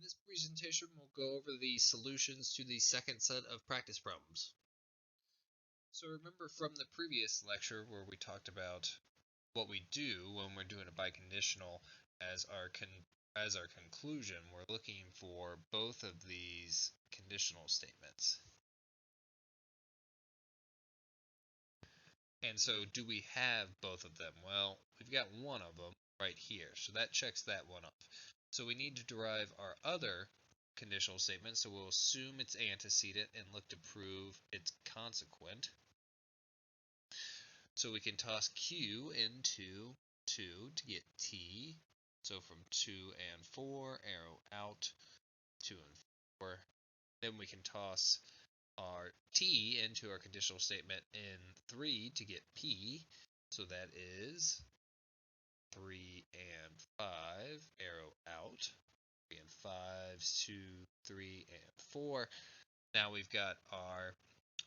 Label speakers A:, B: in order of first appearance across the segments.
A: this presentation, we'll go over the solutions to the second set of practice problems. So remember from the previous lecture where we talked about what we do when we're doing a biconditional as our conclusion, we're looking for both of these conditional statements. And so do we have both of them? Well, we've got one of them right here, so that checks that one off. So we need to derive our other conditional statement, so we'll assume it's antecedent and look to prove it's consequent. So we can toss Q into 2 to get T. So from 2 and 4, arrow out, 2 and 4. Then we can toss our T into our conditional statement in 3 to get P. So that is 3 and 5, arrow out. 3 and 5, 2, 3, and 4. Now we've got our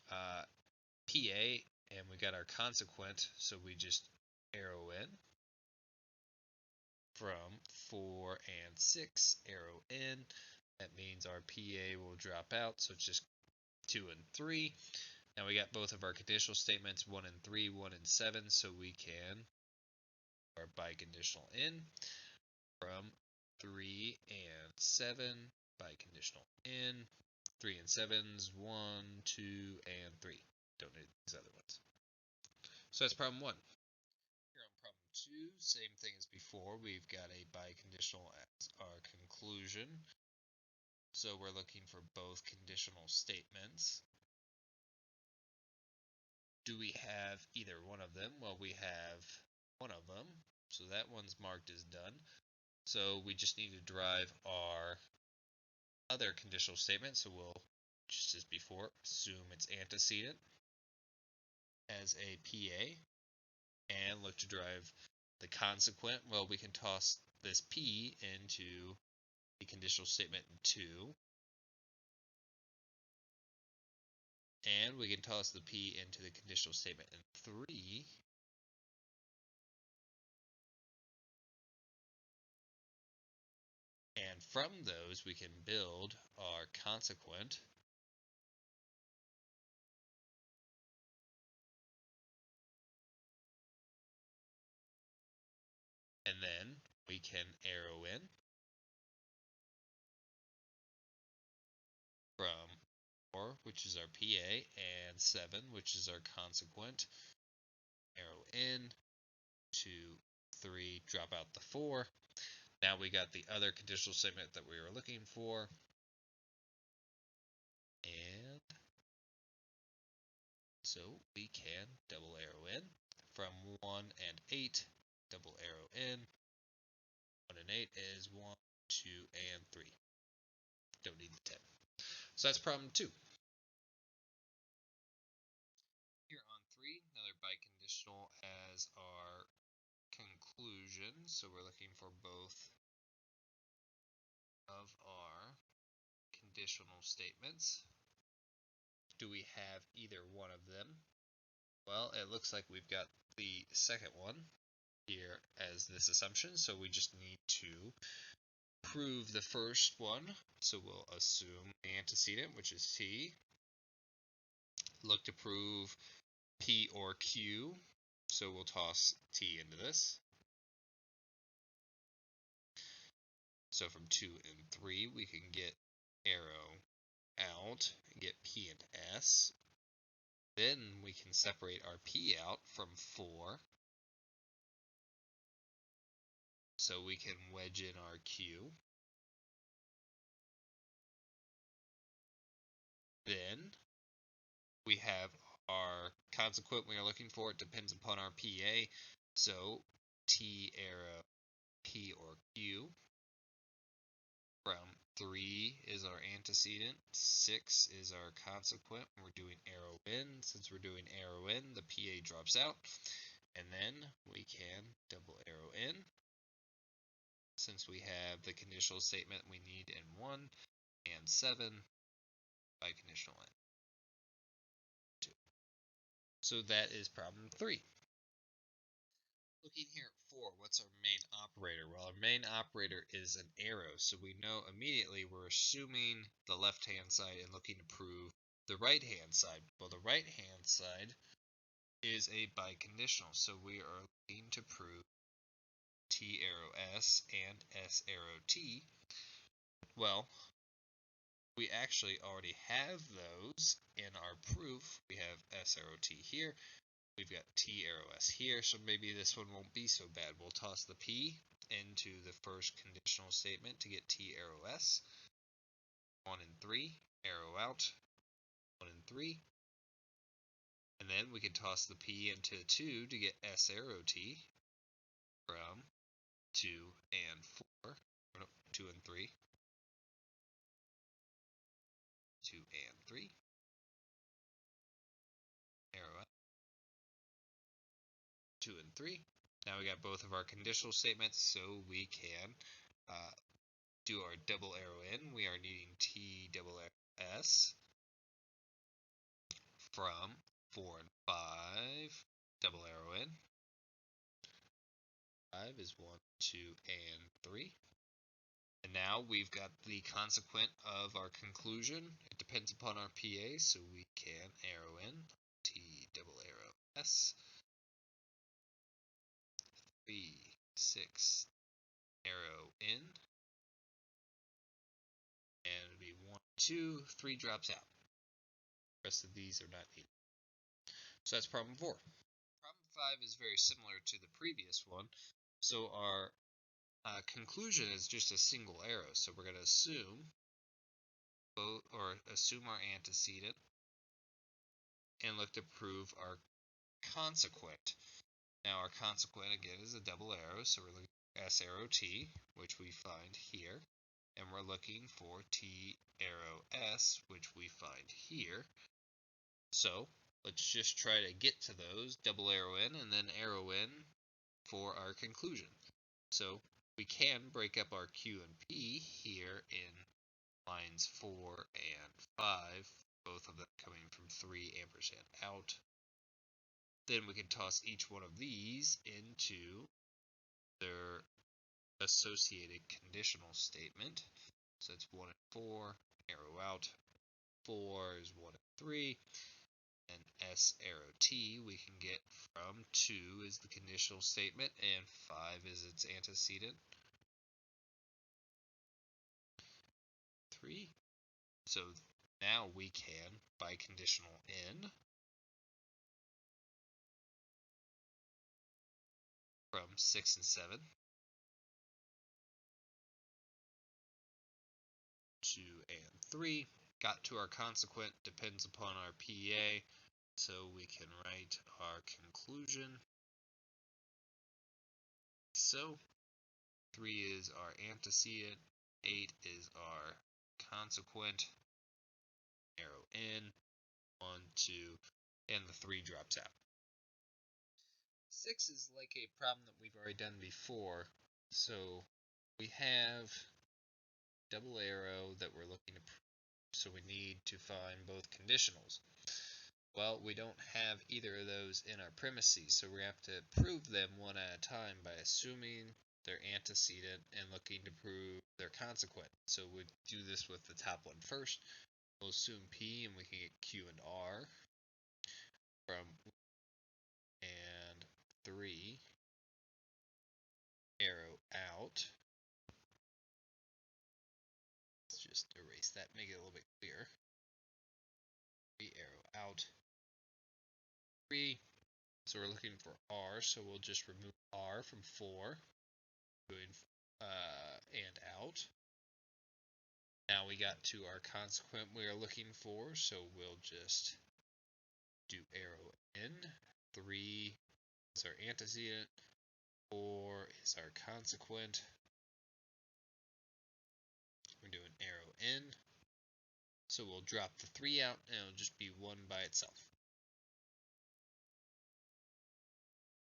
A: PA and we got our consequent, so we just arrow in. From 4 and 6, arrow in. That means our PA will drop out, so it's just 2 and 3. Now we got both of our conditional statements, 1 and 3, 1 and 7, so we can our biconditional in from 3 and 7, biconditional in. 3 and 7's 1, 2, and 3. Don't need these other ones. So that's problem 1. Here on problem 2, same thing as before. We've got a biconditional as our conclusion. So we're looking for both conditional statements. Do we have either one of them? Well, we have one of them, so that one's marked as done. So we just need to derive our other conditional statement, so we'll, just as before, assume it's antecedent as a PA, and look to derive the consequent. Well, we can toss this P into the conditional statement in 2, and we can toss the P into the conditional statement in 3, and from those we can build our consequent. And then we can arrow in from 4, which is our PA, and 7, which is our consequent. Arrow in, 2, 3, drop out the 4. Now we got the other conditional statement that we were looking for. And so we can double arrow in from 1 and 8, double arrow in. 1 and 8 is 1, 2, and 3. Don't need the 10. So that's problem 2. Here on 3, another biconditional as our conclusion. So we're looking for both of our conditional statements. Do we have either one of them? Well, it looks like we've got the second one here as this assumption, so we just need to prove the first one. So we'll assume the antecedent, which is T. Look to prove P or Q, so we'll toss T into this. So from 2 and 3, we can get arrow out and get P and S. Then we can separate our P out from 4. So we can wedge in our Q. Then we have our consequent we are looking for. It depends upon our PA. So T arrow P or Q. From 3 is our antecedent, 6 is our consequent. We're doing arrow in. Since we're doing arrow in, the PA drops out. And then we can double arrow in. Since we have the conditional statement we need in 1 and 7, biconditional in 2. So that is problem 3. Looking here at 4, what's our main operator? Well, our main operator is an arrow, so we know immediately we're assuming the left-hand side and looking to prove the right-hand side. Well, the right-hand side is a biconditional, so we are looking to prove T arrow S and S arrow T. Well, we actually already have those in our proof. We have S arrow T here. We've got T arrow S here, so maybe this one won't be so bad. We'll toss the P into the first conditional statement to get T arrow S. 1 and 3, arrow out, 1 and 3. And then we can toss the P into 2 to get S arrow T from 2 and 4. No, 2 and 3. 2 and 3. Arrow out. 2 and 3. Now we got both of our conditional statements, so we can do our double arrow in. We are needing T double arrow S from 4 and 5. Double arrow in. 5 is 1, 2, and 3. And now we've got the consequent of our conclusion. It depends upon our PA, so we can arrow in T double arrow S. 3, 6, arrow in. And it'll be 1, 2, 3 drops out. The rest of these are not needed. So that's problem 4. Problem 5 is very similar to the previous one. So our conclusion is just a single arrow. So we're going to assume our antecedent and look to prove our consequent. Now our consequent again is a double arrow, so we're looking for S arrow T, which we find here, and we're looking for T arrow S, which we find here. So let's just try to get to those, double arrow in and then arrow in for our conclusion. So we can break up our Q and P here in lines 4 and 5, both of them coming from 3 ampersand out. Then we can toss each one of these into their associated conditional statement. So it's 1 and 4, arrow out. 4 is 1 and 3. And S arrow T we can get from 2 is the conditional statement and 5 is its antecedent. 3. So now we can biconditional in from 6 and 7. 2 and 3. Got to our consequent, depends upon our PA, so we can write our conclusion. So 3 is our antecedent, 8 is our consequent, arrow in, 1, 2, and the 3 drops out. 6 is like a problem that we've already done before. So we have double arrow that we're looking to prove, so we need to find both conditionals. Well, we don't have either of those in our premises, so we have to prove them one at a time by assuming their antecedent and looking to prove their consequent. So we'll do this with the top one first. We'll assume P and we can get Q and R from and 3, arrow out. Let's just erase that, make it a little bit clearer. 3, arrow out. 3. So we're looking for R, so we'll just remove R from 4, doing and out. Now we got to our consequent we are looking for, so we'll just do arrow in. 3 is our antecedent, 4 is our consequent. We're doing arrow in. So we'll drop the 3 out and it'll just be 1 by itself.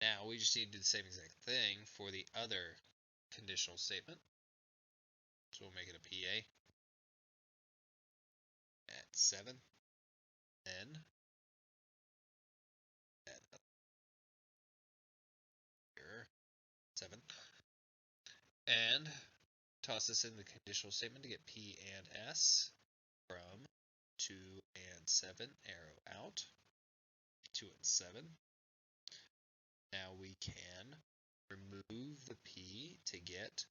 A: Now we just need to do the same exact thing for the other conditional statement. So we'll make it a PA at 7. Then add here 7. And toss this in the conditional statement to get P and S from 2 and 7, arrow out, 2 and 7. Now we can remove the P to get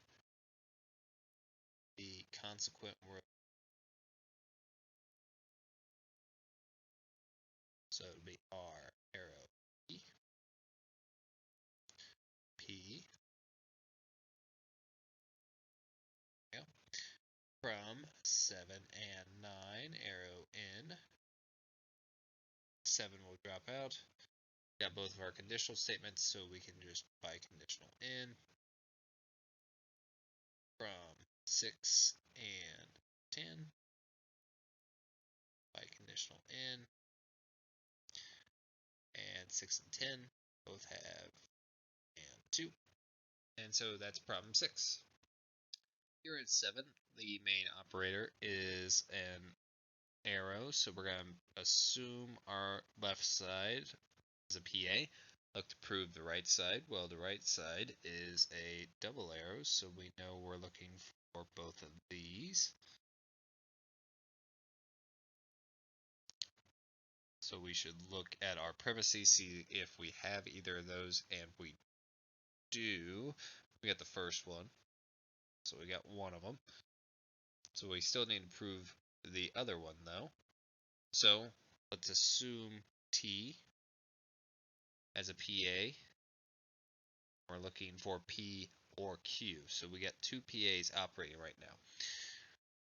A: the consequent row. So it would be R arrow P, P, yeah, from 7 and 9, arrow in. 7 will drop out. Got both of our conditional statements, so we can just by conditional in from 6 and 10 by conditional in, and 6 and 10 both have and 2. And so that's problem 6. Here at 7, the main operator is an arrow, so we're going to assume our left side is a PA. Look to prove the right side. Well, the right side is a double arrow, so we know we're looking for both of these. So we should look at our premises, see if we have either of those, and we do. We got the first one, so we got one of them. So we still need to prove the other one, though. So let's assume T as a PA. We're looking for P or Q. So we got two PAs operating right now.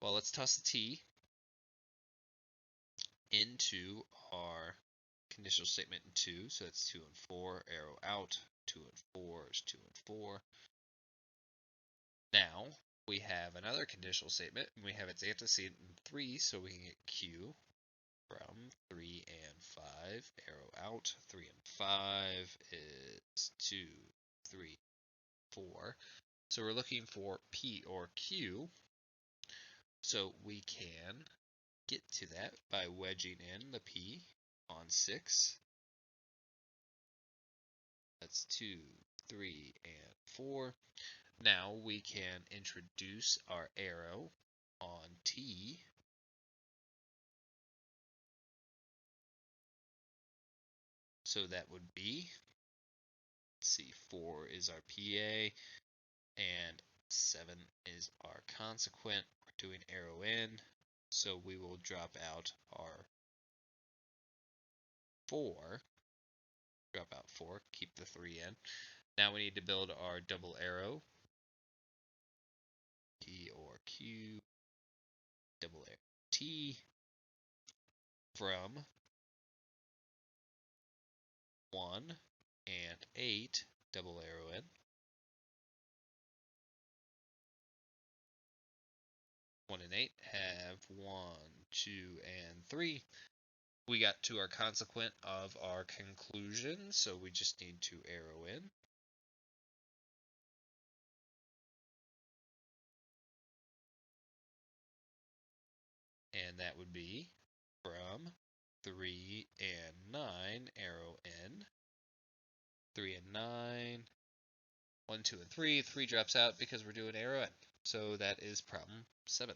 A: Well, let's toss the T into our conditional statement in 2. So that's 2 and 4, arrow out. 2 and 4 is 2 and 4. Now we have another conditional statement, and we have its antecedent in 3, so we can get Q from 3 and 5, arrow out. 3 and 5 is 2, 3, 4. So we're looking for P or Q. So we can get to that by wedging in the P on 6. That's 2, 3, and 4. Now we can introduce our arrow on T. So that would be, let's see, 4 is our PA, and 7 is our consequent. We're doing arrow in, so we will drop out our 4. Drop out 4, keep the 3 in. Now we need to build our double arrow, P or Q, double arrow T, from 1 and 8, double arrow in. 1 and 8 have 1, 2, and 3. We got to our consequent of our conclusion, so we just need to arrow in. And that would be from 3 and 9, arrow in. 3 and 9, 1, 2, and 3. 3 drops out because we're doing arrow in. So that is problem 7.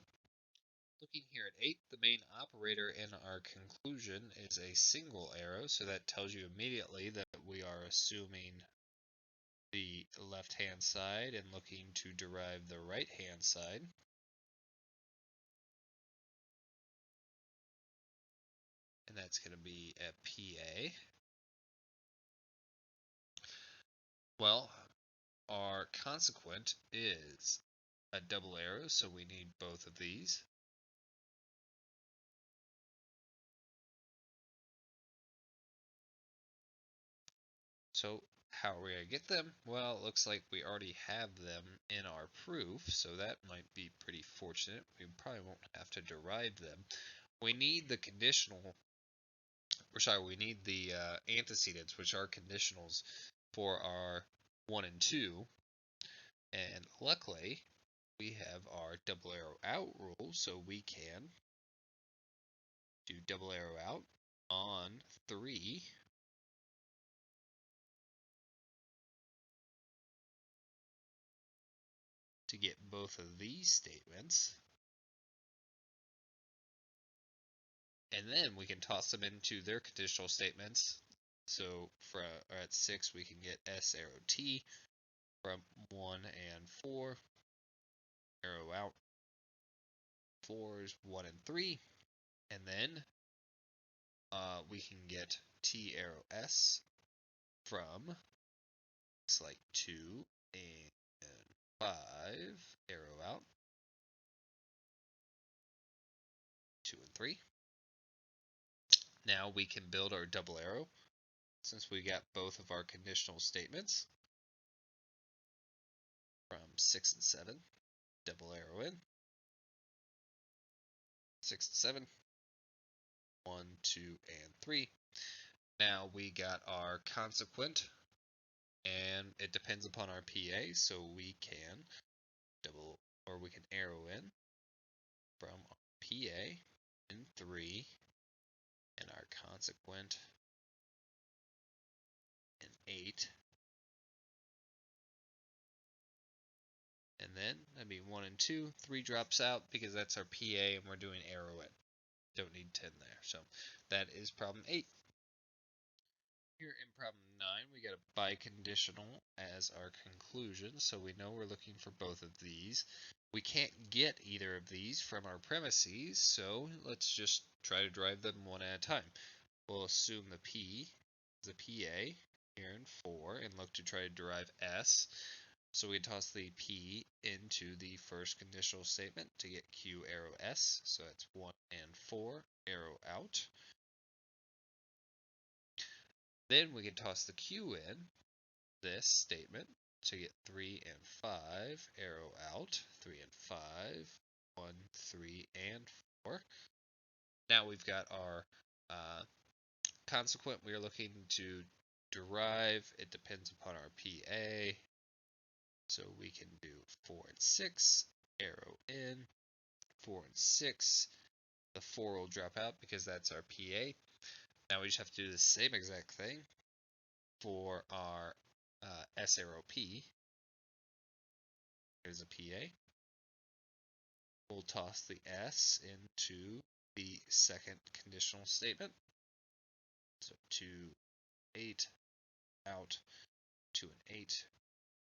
A: Looking here at 8, the main operator in our conclusion is a single arrow, so that tells you immediately that we are assuming the left-hand side and looking to derive the right-hand side. And that's going to be a PA. Well, our consequent is a double arrow, so we need both of these. So how are we going to get them? Well, it looks like we already have them in our proof, so that might be pretty fortunate. We probably won't have to derive them. We need the conditional, or sorry, we need the antecedents, which are conditionals for our 1 and 2. And luckily, we have our double arrow out rule, so we can do double arrow out on 3. to get both of these statements. And then we can toss them into their conditional statements. So at 6, we can get S arrow T from 1 and 4. Arrow out 4s 1 and 3. And then we can get T arrow S from looks like 2 and 5. Arrow out 2 and 3. Now we can build our double arrow since we got both of our conditional statements from 6 and 7. Double arrow in 6 and 7. 1, 2, and 3. Now we got our consequent, and it depends upon our PA, so we can we can arrow in from our PA in 3 and our consequent in 8. And then that'd be 1 and 2. 3 drops out because that's our PA and we're doing arrow in. Don't need 10 there. So that is problem 8. Here in problem 9, we got a biconditional as our conclusion, so we know we're looking for both of these. We can't get either of these from our premises, so let's just try to derive them one at a time. We'll assume the P is a PA here in 4 and look to try to derive S. So we toss the P into the first conditional statement to get Q arrow S. So that's 1 and 4, arrow out. Then we can toss the Q in this statement to get 3 and 5, arrow out, 3 and 5, 1, 3, and 4. Now we've got our consequent we are looking to derive. It depends upon our PA. So we can do 4 and 6, arrow in, 4 and 6. The 4 will drop out because that's our PA. Now we just have to do the same exact thing for our S arrow P. Here's a PA. We'll toss the S into the second conditional statement. So 2, 8, out, 2 and 8,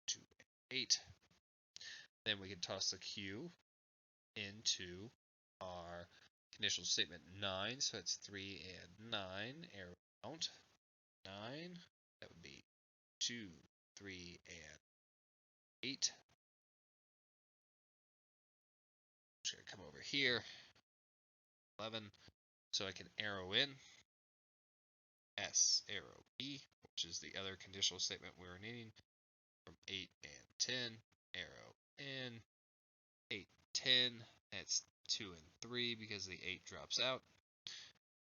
A: 2 and 8. Then we can toss the Q into our conditional statement 9. So that's 3 and 9, arrow out, 9. That would be 2, 3, and 8. Just gonna come over here, 11. So I can arrow in S arrow B, which is the other conditional statement we were needing, from 8 and 10, arrow in, 8, 10, that's 2 and 3 because the 8 drops out.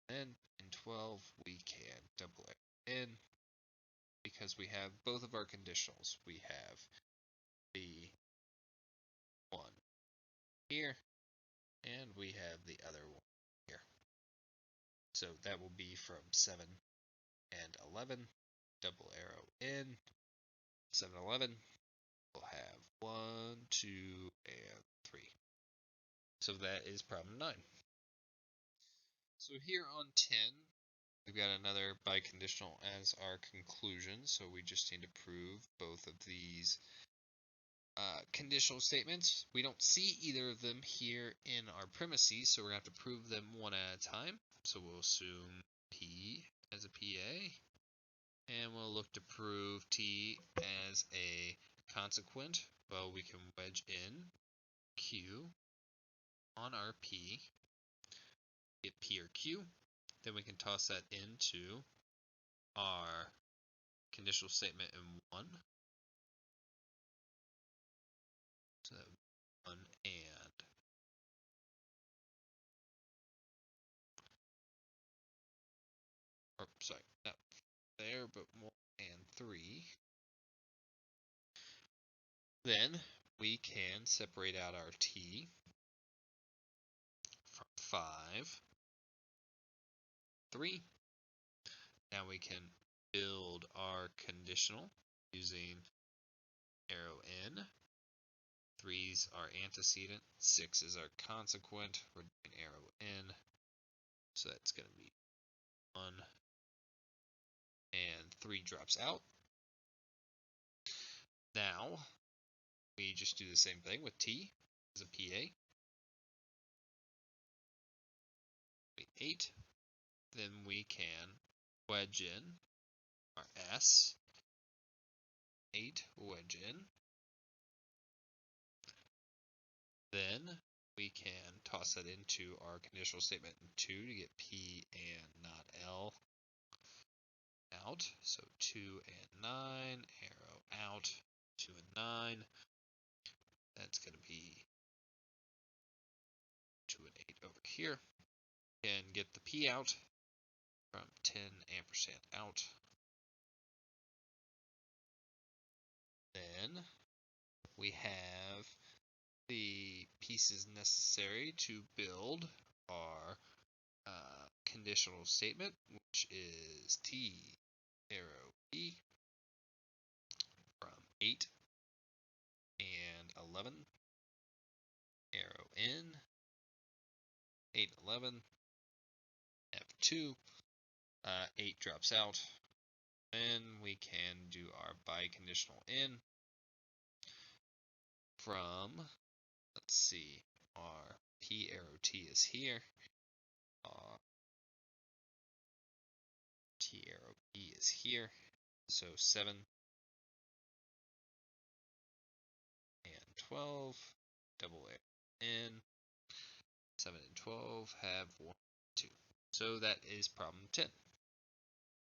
A: Then in 12 we can double arrow in because we have both of our conditionals. We have the one here and we have the other one here. So that will be from 7 and 11, double arrow in, 7, 11, we'll have 1, 2, and 3. So that is problem 9. So here on 10, we've got another biconditional as our conclusion, so we just need to prove both of these conditional statements. We don't see either of them here in our premises, so we're going to have to prove them one at a time. So we'll assume P as a PA, and we'll look to prove T as a consequent. Well, we can wedge in Q on our P, get P or Q, then we can toss that into our conditional statement in 1. So 1 and sorry, not there, but 1 and 3. Then we can separate out our T from 5, 3. Now we can build our conditional using arrow in 3's our antecedent, 6 is our consequent. We're doing arrow in, so that's going to be 1, and 3 drops out. Now, we just do the same thing with t as a PA. 8. Then we can wedge in our S. 8, wedge in. Then we can toss that into our conditional statement in 2 to get P and not L out. So 2 and 9, arrow out, 2 and 9. That's going to be 2 and 8 over here. And get the P out from 10 ampersand out. Then we have the pieces necessary to build our conditional statement, which is T arrow E from 8 and 11, arrow in, 8, 11, F2, 8 drops out. Then we can do our biconditional in from, let's see, our P arrow T is here, our T arrow E is here, so 7 and 12, double arrow in, 7 and 12 have 1, 2. So that is problem 10.